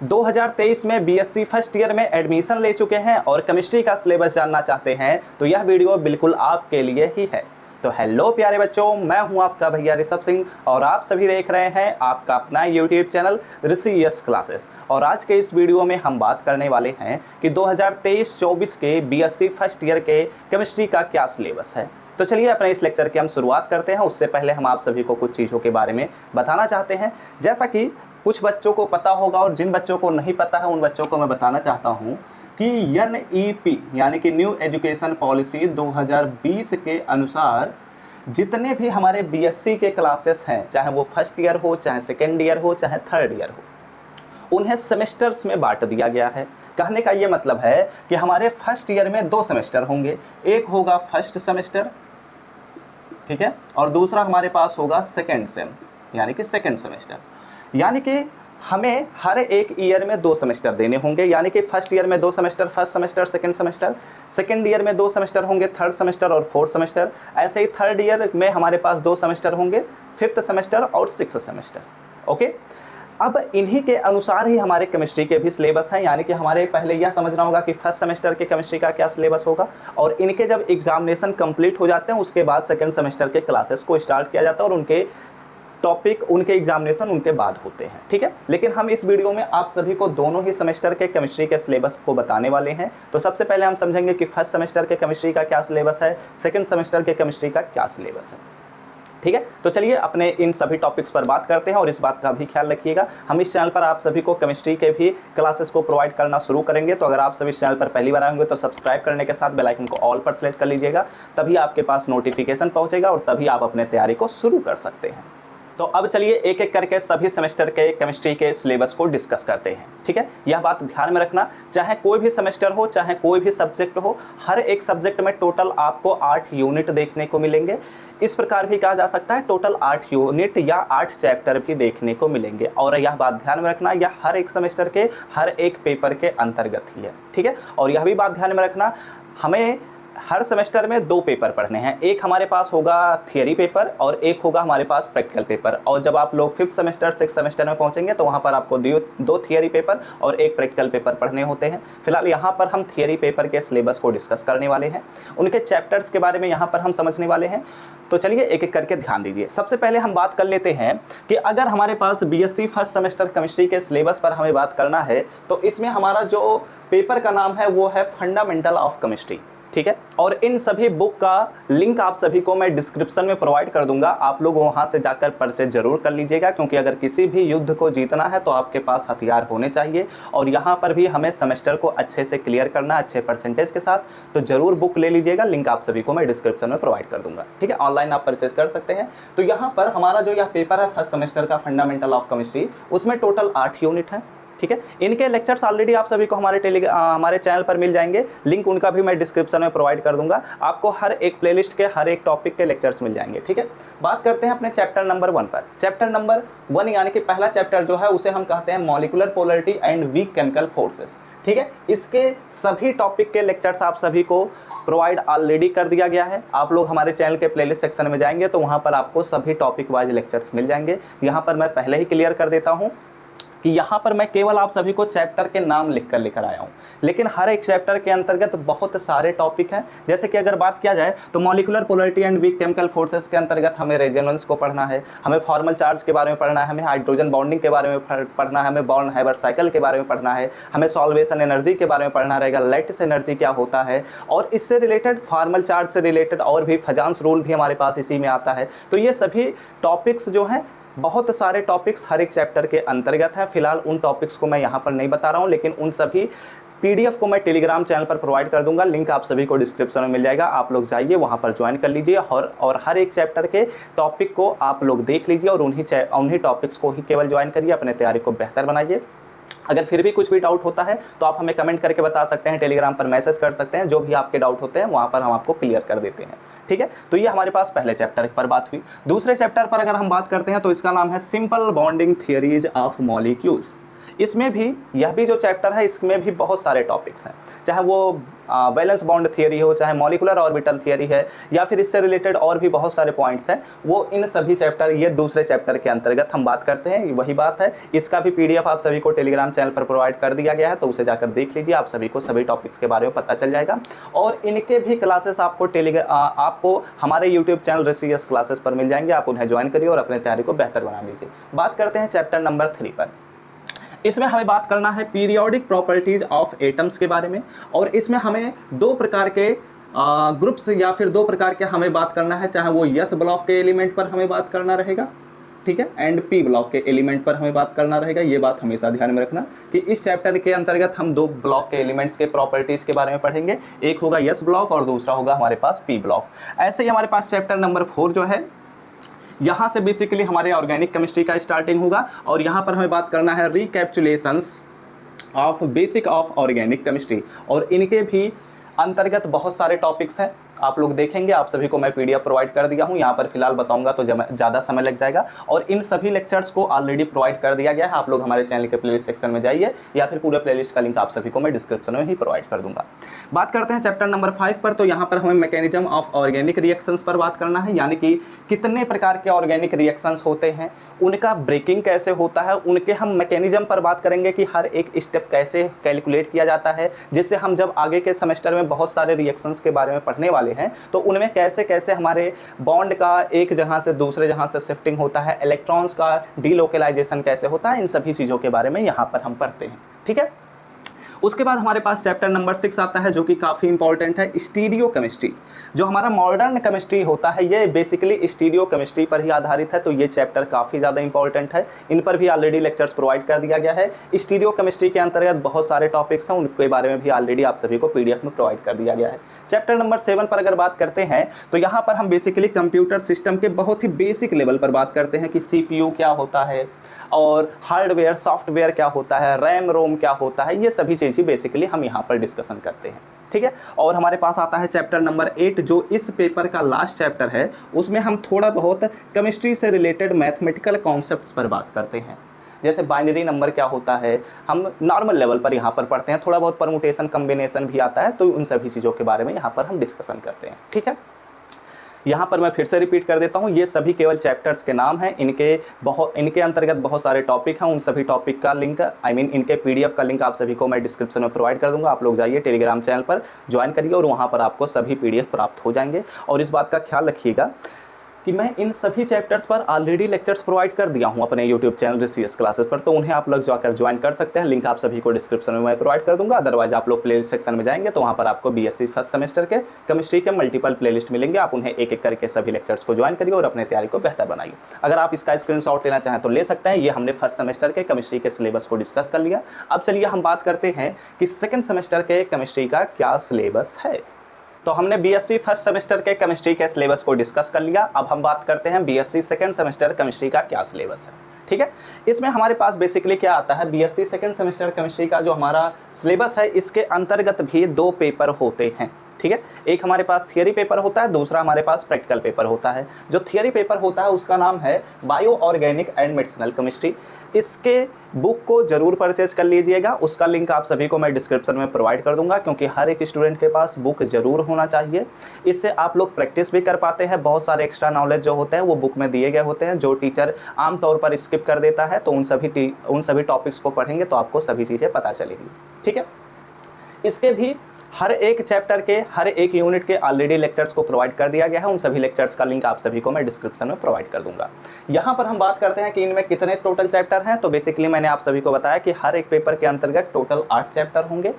2023 में BSc first year में admission ले चुके हैं और केमिस्ट्री का सिलेबस जानना चाहते हैं तो यह वीडियो बिल्कुल आपके लिए ही है। तो हेलो प्यारे बच्चों, मैं हूं आपका भैया ऋषभ सिंह और आप सभी देख रहे हैं आपका अपना यूट्यूब चैनल ऋषि यस क्लासेस। और आज के इस वीडियो में हम बात करने वाले हैं कि 2023-24 के बीएससी फर्स्ट ईयर के केमिस्ट्री का क्या सिलेबस है। तो चलिए अपने इस लेक्चर की हम शुरुआत करते हैं। उससे पहले हम आप सभी को कुछ चीज़ों के बारे में बताना चाहते हैं, जैसा कि कुछ बच्चों को पता होगा और जिन बच्चों को नहीं पता है उन बच्चों को मैं बताना चाहता हूं कि NEP यानी कि न्यू एजुकेशन पॉलिसी 2020 के अनुसार जितने भी हमारे बीएससी के क्लासेस हैं, चाहे वो फर्स्ट ईयर हो, चाहे सेकेंड ईयर हो, चाहे थर्ड ईयर हो, उन्हें सेमेस्टर्स में बांट दिया गया है। कहने का ये मतलब है कि हमारे फर्स्ट ईयर में 2 सेमेस्टर होंगे, एक होगा फर्स्ट सेमेस्टर, ठीक है, और दूसरा हमारे पास होगा सेकेंड सेम यानी कि सेकेंड सेमेस्टर। यानी कि हमें हर एक ईयर में 2 सेमेस्टर देने होंगे, यानी कि फर्स्ट ईयर में 2 semester, first semester, second semester, second year में 2 सेमेस्टर होंगे, थर्ड सेमेस्टर और फोर्थ सेमेस्टर। ऐसे ही थर्ड ईयर में हमारे पास 2 सेमेस्टर होंगे, फिफ्थ सेमेस्टर और सिक्स्थ सेमेस्टर। ओके, अब इन्हीं के अनुसार ही हमारे केमिस्ट्री के भी सिलेबस हैं। यानी कि हमारे पहले यह समझना होगा कि फर्स्ट सेमेस्टर के केमिस्ट्री का क्या सिलेबस होगा, और इनके जब एग्जामिनेशन कंप्लीट हो जाते हैं उसके बाद सेकंड सेमेस्टर के क्लासेस को स्टार्ट किया जाता है और उनके टॉपिक, उनके एग्जामिनेशन उनके बाद होते हैं, ठीक है। लेकिन हम इस वीडियो में आप सभी को दोनों ही सेमेस्टर के केमिस्ट्री के सिलेबस को बताने वाले हैं। तो सबसे पहले हम समझेंगे कि फर्स्ट सेमेस्टर के केमिस्ट्री का क्या सिलेबस है, सेकंड सेमेस्टर के केमिस्ट्री का क्या सिलेबस है, ठीक है। तो चलिए अपने इन सभी टॉपिक्स पर बात करते हैं और इस बात का भी ख्याल रखिएगा, हम इस चैनल पर आप सभी को केमिस्ट्री के भी क्लासेस को प्रोवाइड करना शुरू करेंगे। तो अगर आप सभी इस चैनल पर पहली बार आएंगे तो सब्सक्राइब करने के साथ बेल आइकन को ऑल पर सेलेक्ट कर लीजिएगा, तभी आपके पास नोटिफिकेशन पहुंचेगा और तभी आप अपने तैयारी को शुरू कर सकते हैं। तो अब चलिए एक एक करके सभी सेमेस्टर के केमिस्ट्री के सिलेबस को डिस्कस करते हैं, ठीक है। यह बात ध्यान में रखना, चाहे कोई भी सेमेस्टर हो, चाहे कोई भी सब्जेक्ट हो, हर एक सब्जेक्ट में टोटल आपको 8 यूनिट देखने को मिलेंगे। इस प्रकार भी कहा जा सकता है टोटल 8 यूनिट या 8 चैप्टर भी देखने को मिलेंगे। और यह बात ध्यान में रखना, यह हर एक सेमेस्टर के हर एक पेपर के अंतर्गत ही है, ठीक है। और यह भी बात ध्यान में रखना, हमें हर सेमेस्टर में 2 पेपर पढ़ने हैं। एक हमारे पास होगा थियरी पेपर और एक होगा हमारे पास प्रैक्टिकल पेपर। और जब आप लोग फिफ्थ सेमेस्टर, सिक्स्थ सेमेस्टर में पहुंचेंगे तो वहां पर आपको 2 थियरी पेपर और एक प्रैक्टिकल पेपर पढ़ने होते हैं। फिलहाल यहाँ पर हम थियरी पेपर के सिलेबस को डिस्कस करने वाले हैं, उनके चैप्टर्स के बारे में यहाँ पर हम समझने वाले हैं। तो चलिए एक एक करके ध्यान दीजिए। सबसे पहले हम बात कर लेते हैं कि अगर हमारे पास बीएससी फर्स्ट सेमेस्टर केमिस्ट्री के सिलेबस पर हमें बात करना है तो इसमें हमारा जो पेपर का नाम है वो है फंडामेंटल ऑफ केमिस्ट्री, ठीक है। और इन सभी बुक का लिंक आप सभी को मैं डिस्क्रिप्शन में प्रोवाइड कर दूंगा, आप लोग वहां से जाकर परचेज जरूर कर लीजिएगा, क्योंकि अगर किसी भी युद्ध को जीतना है तो आपके पास हथियार होने चाहिए। और यहाँ पर भी हमें सेमेस्टर को अच्छे से क्लियर करना है, अच्छे परसेंटेज के साथ, तो जरूर बुक ले लीजिएगा। लिंक आप सभी को मैं डिस्क्रिप्शन में प्रोवाइड कर दूंगा, ठीक है। ऑनलाइन आप परचेज कर सकते हैं। तो यहाँ पर हमारा जो यह पेपर है फर्स्ट सेमेस्टर का फंडामेंटल ऑफ केमिस्ट्री, उसमें टोटल 8 यूनिट है, ठीक है। इनके लेक्चर्स ऑलरेडी आप सभी को हमारे चैनल पर मिल जाएंगे, लिंक उनका भी मैं डिस्क्रिप्शन में प्रोवाइड कर दूंगा। आपको हर एक प्लेलिस्ट के हर एक टॉपिक के लेक्चर्स मिल जाएंगे, ठीक है। बात करते हैं अपने चैप्टर नंबर 1 पर। चैप्टर नंबर 1 यानी कि पहला चैप्टर जो है उसे हम कहते हैं molecular polarity and weak chemical forces, ठीक है। इसके सभी टॉपिक के लेक्चर्स आप सभी को प्रोवाइड ऑलरेडी कर दिया गया है। आप लोग हमारे चैनल के प्लेलिस्ट सेक्शन में जाएंगे तो वहां पर आपको सभी टॉपिक वाइज लेक्चर्स मिल जाएंगे। यहाँ पर मैं पहले ही क्लियर कर देता हूँ कि यहाँ पर मैं केवल आप सभी को चैप्टर के नाम लिखकर लेकर आया हूँ, लेकिन हर एक चैप्टर के अंतर्गत बहुत सारे टॉपिक हैं। जैसे कि अगर बात किया जाए तो molecular polarity and weak chemical forces के अंतर्गत हमें रेजोनेंस को पढ़ना है, हमें फॉर्मल चार्ज के बारे में पढ़ना है, हमें हाइड्रोजन बॉन्डिंग के बारे में पढ़ना है, हमें बॉर्न हाइबर साइकिल के बारे में पढ़ना है, हमें सॉल्वेशन एनर्जी के बारे में पढ़ना रहेगा, लैटिस एनर्जी क्या होता है, और इससे रिलेटेड फॉर्मल चार्ज से रिलेटेड और भी फजांस रूल भी हमारे पास इसी में आता है। तो ये सभी टॉपिक्स जो हैं, बहुत सारे टॉपिक्स हर एक चैप्टर के अंतर्गत हैं। फिलहाल उन टॉपिक्स को मैं यहाँ पर नहीं बता रहा हूँ, लेकिन उन सभी पीडीएफ को मैं टेलीग्राम चैनल पर प्रोवाइड कर दूंगा, लिंक आप सभी को डिस्क्रिप्शन में मिल जाएगा। आप लोग जाइए वहाँ पर ज्वाइन कर लीजिए और हर एक चैप्टर के टॉपिक को आप लोग देख लीजिए और उन्हीं टॉपिक्स को ही केवल ज्वाइन करिए, अपने तैयारी को बेहतर बनाइए। अगर फिर भी कुछ भी डाउट होता है तो आप हमें कमेंट करके बता सकते हैं, टेलीग्राम पर मैसेज कर सकते हैं, जो भी आपके डाउट होते हैं वहाँ पर हम आपको क्लियर कर देते हैं, ठीक है। तो ये हमारे पास पहले चैप्टर पर बात हुई। दूसरे चैप्टर पर अगर हम बात करते हैं तो इसका नाम है simple bonding theories of molecules. इसमें भी यह भी जो चैप्टर है इसमें भी बहुत सारे टॉपिक्स हैं, चाहे वो वैलेंस बॉन्ड थियरी हो, चाहे मॉलिकुलर ऑर्बिटल थियरी है, या फिर इससे रिलेटेड और भी बहुत सारे पॉइंट्स हैं। वो इन सभी चैप्टर, ये दूसरे चैप्टर के अंतर्गत हम बात करते हैं। वही बात है, इसका भी पीडीएफ आप सभी को टेलीग्राम चैनल पर प्रोवाइड कर दिया गया है, तो उसे जाकर देख लीजिए, आप सभी को सभी टॉपिक्स के बारे में पता चल जाएगा। और इनके भी क्लासेस आपको हमारे यूट्यूब चैनल ऋषियस क्लासेस पर मिल जाएंगे, आप उन्हें ज्वाइन करिए और अपने तैयारी को बेहतर बना लीजिए। बात करते हैं चैप्टर नंबर 3 पर। इसमें हमें बात करना है पीरियोडिक प्रॉपर्टीज ऑफ एटम्स के बारे में, और इसमें हमें दो प्रकार के ग्रुप्स या फिर दो प्रकार के हमें बात करना है, चाहे वो यस ब्लॉक के एलिमेंट पर हमें बात करना रहेगा, ठीक है, एंड पी ब्लॉक के एलिमेंट पर हमें बात करना रहेगा। ये बात हमेशा ध्यान में रखना कि इस चैप्टर के अंतर्गत हम दो ब्लॉक के एलिमेंट्स के प्रॉपर्टीज के बारे में पढ़ेंगे, एक होगा यस ब्लॉक और दूसरा होगा हमारे पास पी ब्लॉक। ऐसे ही हमारे पास चैप्टर नंबर 4 जो है, यहाँ से बेसिकली हमारे ऑर्गेनिक केमिस्ट्री का स्टार्टिंग होगा, और यहाँ पर हमें बात करना है recapitulations of basic of organic chemistry, और इनके भी अंतर्गत बहुत सारे टॉपिक्स हैं, आप लोग देखेंगे। आप सभी को मैं पीडीएफ प्रोवाइड कर दिया हूँ, यहाँ पर फिलहाल बताऊंगा तो ज़्यादा समय लग जाएगा, और इन सभी लेक्चर्स को ऑलरेडी प्रोवाइड कर दिया गया है। आप लोग हमारे चैनल के प्लेलिस्ट सेक्शन में जाइए, या फिर पूरे प्लेलिस्ट का लिंक आप सभी को मैं डिस्क्रिप्शन में ही प्रोवाइड कर दूंगा। बात करते हैं चैप्टर नंबर 5 पर, तो यहाँ पर हमें मैकेनिज्म ऑफ ऑर्गेनिक रिएक्शंस पर बात करना है, यानी कि कितने प्रकार के ऑर्गेनिक रिएक्शंस होते हैं, उनका ब्रेकिंग कैसे होता है, उनके हम मैकेनिज्म पर बात करेंगे कि हर एक स्टेप कैसे कैलकुलेट किया जाता है, जिससे हम जब आगे के सेमेस्टर में बहुत सारे रिएक्शंस के बारे में पढ़ने वाले हैं तो उनमें कैसे कैसे हमारे बॉन्ड का एक जगह से दूसरे जगह से शिफ्टिंग होता है, इलेक्ट्रॉन्स का डीलोकलाइजेशन कैसे होता है, इन सभी चीज़ों के बारे में यहाँ पर हम पढ़ते हैं, ठीक है। उसके बाद हमारे पास चैप्टर नंबर 6 आता है, जो कि काफ़ी इंपॉर्टेंट है, स्टीरियो केमिस्ट्री। जो हमारा मॉडर्न केमिस्ट्री होता है ये बेसिकली स्टीरियो केमिस्ट्री पर ही आधारित है, तो ये चैप्टर काफ़ी ज़्यादा इंपॉर्टेंट है। इन पर भी ऑलरेडी लेक्चर्स प्रोवाइड कर दिया गया है। स्टीरियो केमिस्ट्री के अंतर्गत बहुत सारे टॉपिक्स हैं, उनके बारे में भी ऑलरेडी आप सभी को पीडीएफ में प्रोवाइड कर दिया गया है। चैप्टर नंबर 7 पर अगर बात करते हैं तो यहाँ पर हम बेसिकली कंप्यूटर सिस्टम के बहुत ही बेसिक लेवल पर बात करते हैं कि सीपीयू क्या होता है, और हार्डवेयर सॉफ्टवेयर क्या होता है, रैम रोम क्या होता है, ये सभी चीज़ें बेसिकली हम यहाँ पर डिस्कशन करते हैं, ठीक है। और हमारे पास आता है चैप्टर नंबर 8, जो इस पेपर का लास्ट चैप्टर है। उसमें हम थोड़ा बहुत केमिस्ट्री से रिलेटेड मैथमेटिकल कॉन्सेप्ट्स पर बात करते हैं, जैसे बाइनरी नंबर क्या होता है, हम नॉर्मल लेवल पर यहाँ पर पढ़ते हैं। थोड़ा बहुत परमुटेशन कम्बिनेशन भी आता है, तो उन सभी चीज़ों के बारे में यहाँ पर हम डिस्कशन करते हैं, ठीक है। यहाँ पर मैं फिर से रिपीट कर देता हूँ, ये सभी केवल चैप्टर्स के नाम हैं, इनके अंतर्गत बहुत सारे टॉपिक हैं। उन सभी टॉपिक का लिंक इनके पीडीएफ का लिंक आप सभी को मैं डिस्क्रिप्शन में प्रोवाइड कर दूंगा। आप लोग जाइए टेलीग्राम चैनल पर ज्वाइन करिए, और वहाँ पर आपको सभी पीडीएफ प्राप्त हो जाएंगे। और इस बात का ख्याल रखिएगा कि मैं इन सभी चैप्टर्स पर ऑलरेडी लेक्चर्स प्रोवाइड कर दिया हूं अपने यूट्यूब चैनल ऋषियस क्लासेस पर, तो उन्हें आप लोग जाकर ज्वाइन कर सकते हैं। लिंक आप सभी को डिस्क्रिप्शन में मैं प्रोवाइड कर दूंगा। अदरवाइज आप लोग प्लेलिस्ट सेक्शन में जाएंगे तो वहां पर आपको बीएससी फर्स्ट सेमेस्टर के केमिस्ट्री के मल्टीपल प्लेलिस्ट मिलेंगे। आप उन्हें एक एक करके सभी लेक्चर्स को ज्वाइन करिए और अपने तैयारी को बेहतर बनाइए। अगर आप इसका स्क्रीनशॉट लेना चाहें तो ले सकते हैं। ये हमने फर्स्ट सेमेस्टर के केमिस्ट्री के सिलेबस को डिस्कस कर लिया। अब चलिए हम बात करते हैं कि सेकेंड सेमेस्टर के केमिस्ट्री का क्या सिलेबस है। तो हमने बीएससी फर्स्ट सेमेस्टर के केमिस्ट्री के सिलेबस को डिस्कस कर लिया। अब हम बात करते हैं बीएससी सेकंड सेमेस्टर केमिस्ट्री का क्या सिलेबस है, ठीक है। इसमें हमारे पास बेसिकली क्या आता है, बीएससी सेकंड सेमेस्टर केमिस्ट्री का जो हमारा सिलेबस है, इसके अंतर्गत भी 2 पेपर होते हैं, ठीक है। एक हमारे पास थियरी पेपर होता है, दूसरा हमारे पास प्रैक्टिकल पेपर होता है। जो थियरी पेपर होता है उसका नाम है bio organic and medicinal chemistry. इसके बुक को जरूर परचेज कर लीजिएगा, उसका लिंक आप सभी को मैं डिस्क्रिप्शन में प्रोवाइड कर दूंगा, क्योंकि हर एक स्टूडेंट के पास बुक जरूर होना चाहिए। इससे आप लोग प्रैक्टिस भी कर पाते हैं। बहुत सारे एक्स्ट्रा नॉलेज जो होते हैं वो बुक में दिए गए होते हैं, जो टीचर आमतौर पर स्किप कर देता है। तो उन सभी टॉपिक्स को पढ़ेंगे तो आपको सभी चीज़ें पता चलेगी, ठीक है। इसके भी हर एक चैप्टर के हर एक यूनिट के ऑलरेडी लेक्चर्स को प्रोवाइड कर दिया गया है। उन सभी लेक्चर्स का लिंक आप सभी को मैं डिस्क्रिप्शन में प्रोवाइड कर दूंगा। यहाँ पर हम बात करते हैं कि इनमें कितने टोटल चैप्टर हैं। तो बेसिकली मैंने आप सभी को बताया कि हर एक पेपर के अंतर्गत टोटल 8 चैप्टर होंगे,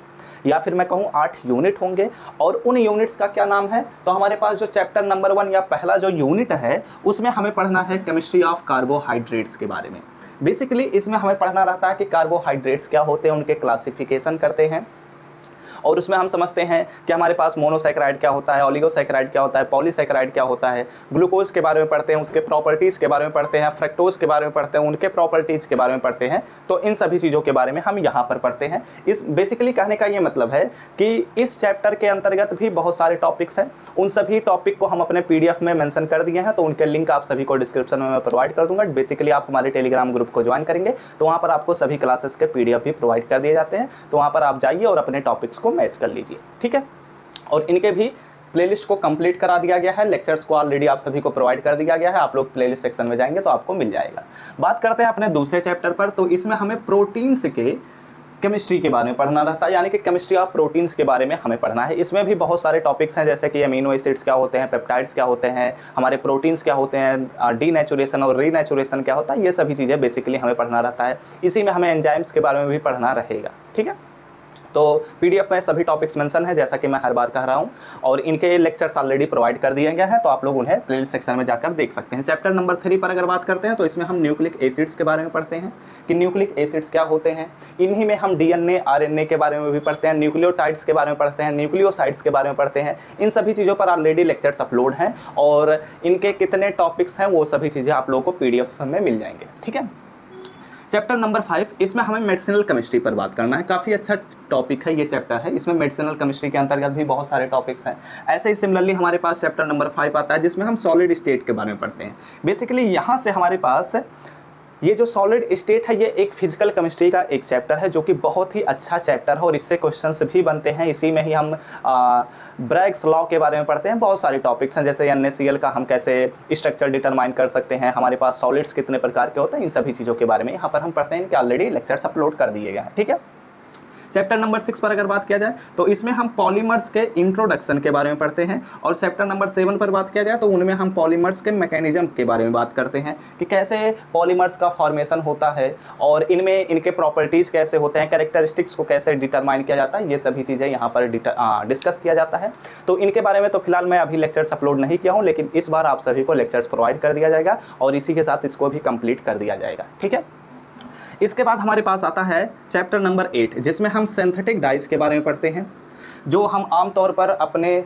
या फिर मैं कहूँ 8 यूनिट होंगे। और उन यूनिट्स का क्या नाम है, तो हमारे पास जो चैप्टर नंबर 1 या पहला जो यूनिट है उसमें हमें पढ़ना है केमिस्ट्री ऑफ कार्बोहाइड्रेट्स के बारे में। बेसिकली इसमें हमें पढ़ना रहता है कि कार्बोहाइड्रेट्स क्या होते हैं, उनके क्लासिफिकेशन करते हैं, और उसमें हम समझते हैं कि हमारे पास मोनोसैकेराइड क्या होता है, ओलिगोसैकेराइड क्या होता है, पॉलीसैकेराइड क्या होता है, ग्लूकोज के बारे में पढ़ते हैं, उसके प्रॉपर्टीज़ के बारे में पढ़ते हैं, फ्रक्टोज के बारे में पढ़ते हैं, उनके प्रॉपर्टीज़ के बारे में पढ़ते हैं। तो इन सभी चीज़ों के बारे में हम यहाँ पर पढ़ते हैं। इस बेसिकली कहने का ये मतलब है कि इस चैप्टर के अंतर्गत भी बहुत सारे टॉपिक्स हैं। उन सभी टॉपिक को हम अपने पीडीएफ में मेंशन कर दिए हैं, तो उनके लिंक आप सभी को डिस्क्रिप्शन में मैं प्रोवाइड कर दूंगा। बेसिकली आप हमारे टेलीग्राम ग्रुप को ज्वाइन करेंगे तो वहाँ पर आपको सभी क्लासेस के पीडीएफ भी प्रोवाइड कर दिए जाते हैं। तो वहाँ पर आप जाइए और अपने टॉपिक्स को मैच कर लीजिए, ठीक है। और इनके भी प्लेलिस्ट को कंप्लीट करा दिया गया है, लेक्चर्स को ऑलरेडी आप सभी को प्रोवाइड कर दिया गया है। आप लोग प्लेलिस्ट सेक्शन में जाएंगे तो आपको मिल जाएगा। बात करते हैं अपने दूसरे चैप्टर पर। तो इसमें हमें प्रोटीन्स के केमिस्ट्री के बारे में पढ़ना रहता है, यानी कि केमिस्ट्री ऑफ प्रोटीन्स के बारे में हमें पढ़ना है। इसमें भी बहुत सारे टॉपिक्स हैं, जैसे कि अमीनो एसिड्स क्या होते हैं, पेप्टाइड्स क्या होते हैं, हमारे प्रोटीन्स क्या होते हैं, डीनेचुरेशन और रीनेचुरेशन क्या होता है, ये सभी चीज़ें बेसिकली हमें पढ़ना रहता है। इसी में हमें एंजाइम्स के बारे में भी पढ़ना रहेगा, ठीक है। तो पीडीएफ में सभी टॉपिक्स मेंशन है, जैसा कि मैं हर बार कह रहा हूं, और इनके लेक्चर्स ऑलरेडी प्रोवाइड कर दिए गए हैं, तो आप लोग उन्हें प्लेलिस्ट सेक्शन में जाकर देख सकते हैं। चैप्टर नंबर 3 पर अगर बात करते हैं तो इसमें हम न्यूक्लिक एसिड्स के बारे में पढ़ते हैं कि न्यूक्लिक एसिड्स क्या होते हैं। इन्हीं में हम डीएनए, आरएनए के बारे में भी पढ़ते हैं, न्यूक्लियोटाइड्स के बारे में पढ़ते हैं, न्यूक्लियोसाइड्स के बारे में पढ़ते हैं। इन सभी चीज़ों पर ऑलरेडी लेक्चर्स अपलोड हैं और इनके कितने टॉपिक्स हैं वो सभी चीज़ें आप लोगों को पीडीएफ में मिल जाएंगे, ठीक है। चैप्टर नंबर 5, इसमें हमें मेडिसिनल केमिस्ट्री पर बात करना है। काफ़ी अच्छा टॉपिक है ये चैप्टर है। इसमें मेडिसिनल केमिस्ट्री के अंतर्गत भी बहुत सारे टॉपिक्स हैं। ऐसे ही सिमिलरली हमारे पास चैप्टर नंबर 5 आता है, जिसमें हम सॉलिड स्टेट के बारे में पढ़ते हैं। बेसिकली यहाँ से हमारे पास ये जो सॉलिड स्टेट है, ये एक फिजिकल केमिस्ट्री का एक चैप्टर है, जो कि बहुत ही अच्छा चैप्टर है और इससे क्वेश्चंस भी बनते हैं। इसी में ही हम ब्रैग्स लॉ के बारे में पढ़ते हैं। बहुत सारे टॉपिक्स हैं, जैसे NaCl का हम कैसे स्ट्रक्चर डिटरमाइन कर सकते हैं, हमारे पास सॉलिड्स कितने प्रकार के होते हैं, इन सभी चीज़ों के बारे में यहाँ पर हम पढ़ते हैं। इनके ऑलरेडी लेक्चर्स अपलोड कर दिए गए हैं, ठीक है। चैप्टर नंबर 6 पर अगर बात किया जाए तो इसमें हम पॉलीमर्स के इंट्रोडक्शन के बारे में पढ़ते हैं, और चैप्टर नंबर 7 पर बात किया जाए तो उनमें हम पॉलीमर्स के मैकेनिज्म के बारे में बात करते हैं कि कैसे पॉलीमर्स का फॉर्मेशन होता है और इनमें इनके प्रॉपर्टीज़ कैसे होते हैं, कैरेक्टरिस्टिक्स को कैसे डिटरमाइन किया जाता है, ये सभी चीज़ें यहाँ पर डिस्कस किया जाता है। तो इनके बारे में तो फिलहाल मैं अभी लेक्चर्स अपलोड नहीं किया हूँ, लेकिन इस बार आप सभी को लेक्चर्स प्रोवाइड कर दिया जाएगा और इसी के साथ इसको भी कंप्लीट कर दिया जाएगा, ठीक है। इसके बाद हमारे पास आता है चैप्टर नंबर 8, जिसमें हम सिंथेटिक डाइज के बारे में पढ़ते हैं, जो हम आमतौर पर अपने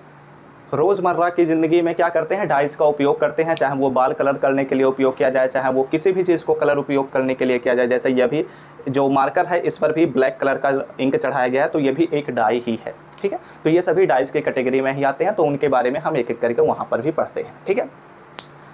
रोज़मर्रा की ज़िंदगी में क्या करते हैं, डाइज का उपयोग करते हैं। चाहे वो बाल कलर करने के लिए उपयोग किया जाए, चाहे वो किसी भी चीज़ को कलर उपयोग करने के लिए किया जाए। जैसे ये भी जो मार्कर है, इस पर भी ब्लैक कलर का इंक चढ़ाया गया है, तो ये भी एक डाई ही है, ठीक है। तो ये सभी डाइज की कैटेगरी में ही आते हैं, तो उनके बारे में हम एक एक करके वहाँ पर भी पढ़ते हैं, ठीक है।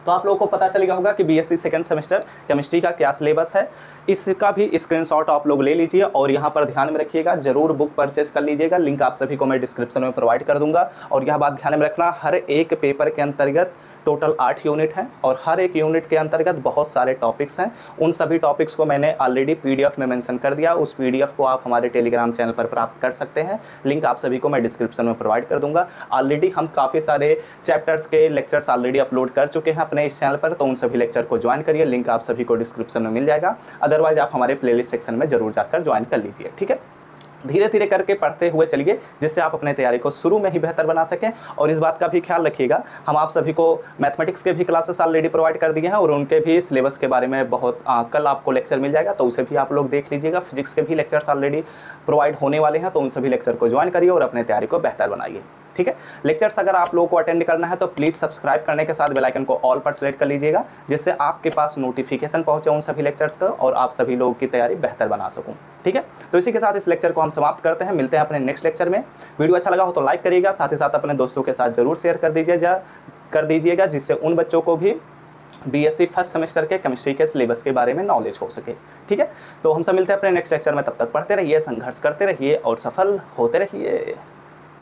तो आप लोगों को पता चल गया होगा कि बीएससी सेकंड सेमेस्टर केमिस्ट्री का क्या सिलेबस है। इसका भी स्क्रीनशॉट आप लोग ले लीजिए और यहाँ पर ध्यान में रखिएगा, जरूर बुक परचेस कर लीजिएगा। लिंक आप सभी को मैं डिस्क्रिप्शन में प्रोवाइड कर दूंगा। और यह बात ध्यान में रखना, हर एक पेपर के अंतर्गत टोटल 8 यूनिट हैं और हर एक यूनिट के अंतर्गत बहुत सारे टॉपिक्स हैं। उन सभी टॉपिक्स को मैंने ऑलरेडी पीडीएफ में मेंशन कर दिया। उस पीडीएफ को आप हमारे टेलीग्राम चैनल पर प्राप्त कर सकते हैं। लिंक आप सभी को मैं डिस्क्रिप्शन में प्रोवाइड कर दूंगा। ऑलरेडी हम काफ़ी सारे चैप्टर्स के लेक्चर्स ऑलरेडी अपलोड कर चुके हैं अपने इस चैनल पर, तो उन सभी लेक्चर को ज्वाइन करिए। लिंक आप सभी को डिस्क्रिप्शन में मिल जाएगा। अदरवाइज आप हमारे प्लेलिस्ट सेक्शन में जरूर जाकर ज्वाइन कर लीजिए, ठीक है। धीरे धीरे करके पढ़ते हुए चलिए, जिससे आप अपने तैयारी को शुरू में ही बेहतर बना सकें। और इस बात का भी ख्याल रखिएगा, हम आप सभी को मैथमेटिक्स के भी क्लासेस ऑलरेडी प्रोवाइड कर दिए हैं और उनके भी सिलेबस के बारे में बहुत कल आपको लेक्चर मिल जाएगा, तो उसे भी आप लोग देख लीजिएगा। फिजिक्स के भी लेक्चर्स ऑलरेडी प्रोवाइड होने वाले हैं, तो उन सभी लेक्चर को ज्वाइन करिए और अपने तैयारी को बेहतर बनाइए, ठीक है। लेक्चर्स अगर आप लोगों को अटेंड करना है तो प्लीज़ सब्सक्राइब करने के साथ बेल आइकन को ऑल पर सेलेक्ट कर लीजिएगा, जिससे आपके पास नोटिफिकेशन पहुंचे उन सभी लेक्चर्स का और आप सभी लोगों की तैयारी बेहतर बना सकूं, ठीक है। तो इसी के साथ इस लेक्चर को हम समाप्त करते हैं। मिलते हैं अपने नेक्स्ट लेक्चर में। वीडियो अच्छा लगा हो तो लाइक करिएगा, साथ ही साथ अपने दोस्तों के साथ जरूर शेयर कर दीजिएगा, जिससे उन बच्चों को भी बीएससी फर्स्ट सेमेस्टर के केमिस्ट्री के सिलेबस के बारे में नॉलेज हो सके, ठीक है। तो हम सब मिलते हैं अपने नेक्स्ट लेक्चर में। तब तक पढ़ते रहिए, संघर्ष करते रहिए और सफल होते रहिए।